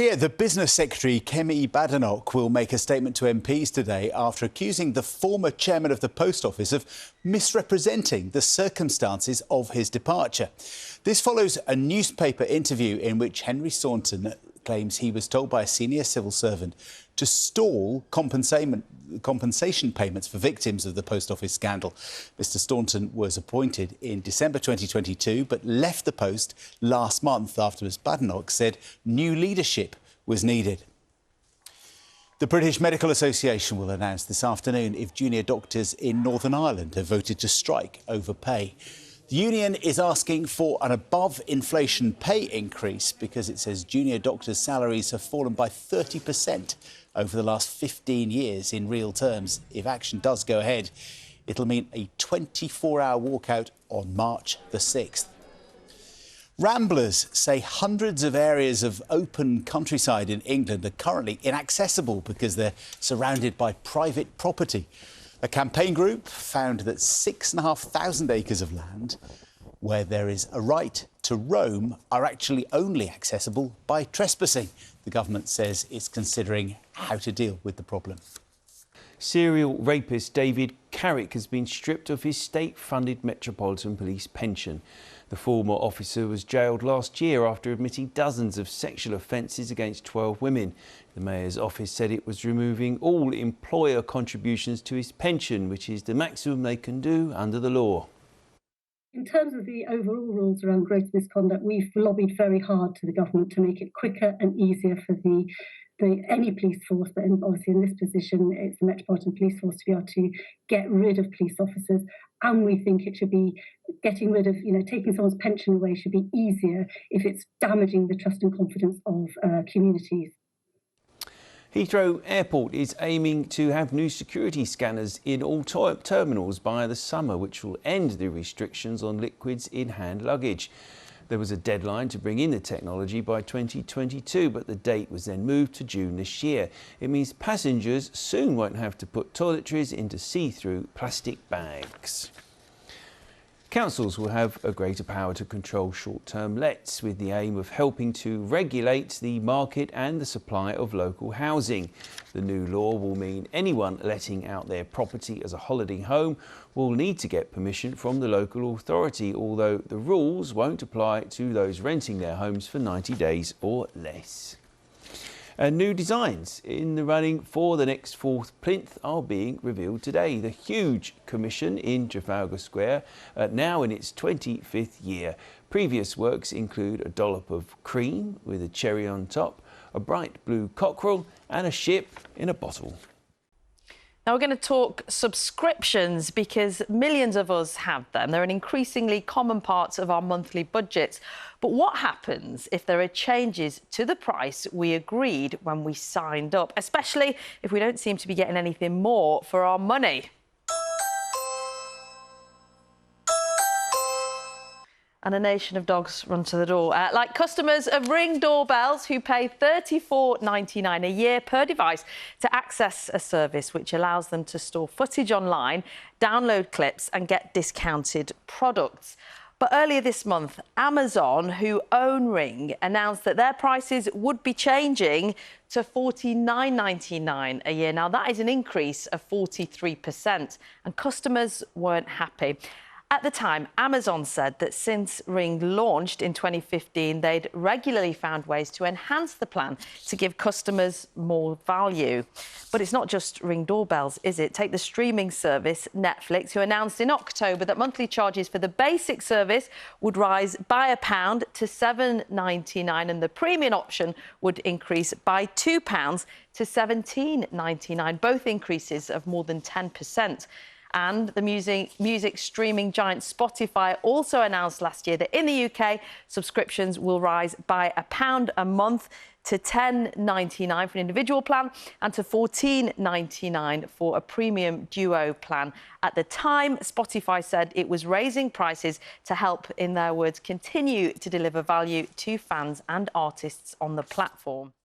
Here, the Business Secretary, Kemi Badenoch, will make a statement to MPs today after accusing the former chairman of the Post Office of misrepresenting the circumstances of his departure. This follows a newspaper interview in which Henry Staunton claims he was told by a senior civil servant to stall compensation payments for victims of the Post Office scandal. Mr Staunton was appointed in December 2022 but left the post last month after Ms Badenoch said new leadership was needed. The British Medical Association will announce this afternoon if junior doctors in Northern Ireland have voted to strike over pay. The union is asking for an above-inflation pay increase because it says junior doctors' salaries have fallen by 30% over the last 15 years in real terms. If action does go ahead, it'll mean a 24-hour walkout on March the 6th. Ramblers say hundreds of areas of open countryside in England are currently inaccessible because they're surrounded by private property. A campaign group found that 6,500 acres of land where there is a right to roam are actually only accessible by trespassing. The government says it's considering how to deal with the problem. Serial rapist David Carrick has been stripped of his state-funded Metropolitan Police pension. The former officer was jailed last year after admitting dozens of sexual offences against 12 women. The Mayor's office said it was removing all employer contributions to his pension, which is the maximum they can do under the law. In terms of the overall rules around gross misconduct, we've lobbied very hard to the government to make it quicker and easier for any police force, but obviously in this position it's the Metropolitan Police Force, to be able to get rid of police officers. And we think it should be getting rid of, taking someone's pension away should be easier if it's damaging the trust and confidence of communities. Heathrow Airport is aiming to have new security scanners in all terminals by the summer, which will end the restrictions on liquids in hand luggage. There was a deadline to bring in the technology by 2022, but the date was then moved to June this year. It means passengers soon won't have to put toiletries into see-through plastic bags. Councils will have a greater power to control short-term lets with the aim of helping to regulate the market and the supply of local housing. The new law will mean anyone letting out their property as a holiday home will need to get permission from the local authority, although the rules won't apply to those renting their homes for 90 days or less. And new designs in the running for the next fourth plinth are being revealed today. The huge commission in Trafalgar Square, now in its 25th year. Previous works include a dollop of cream with a cherry on top, a bright blue cockerel and a ship in a bottle. Now we're going to talk subscriptions because millions of us have them. They're an increasingly common part of our monthly budgets. But what happens if there are changes to the price we agreed when we signed up, especially if we don't seem to be getting anything more for our money? And a nation of dogs run to the door. Like customers of Ring doorbells who pay $34.99 a year per device to access a service which allows them to store footage online, download clips and get discounted products. But earlier this month, Amazon, who own Ring, announced that their prices would be changing to $49.99 a year. Now, that is an increase of 43%, and customers weren't happy. At the time, Amazon said that since Ring launched in 2015, they'd regularly found ways to enhance the plan to give customers more value. But it's not just Ring doorbells, is it? Take the streaming service Netflix, who announced in October that monthly charges for the basic service would rise by £1 to $7.99 and the premium option would increase by £2 to $17.99, both increases of more than 10%. And the music streaming giant Spotify also announced last year that in the UK, subscriptions will rise by £1 a month to $10.99 for an individual plan and to $14.99 for a premium duo plan. At the time, Spotify said it was raising prices to help, in their words, continue to deliver value to fans and artists on the platform.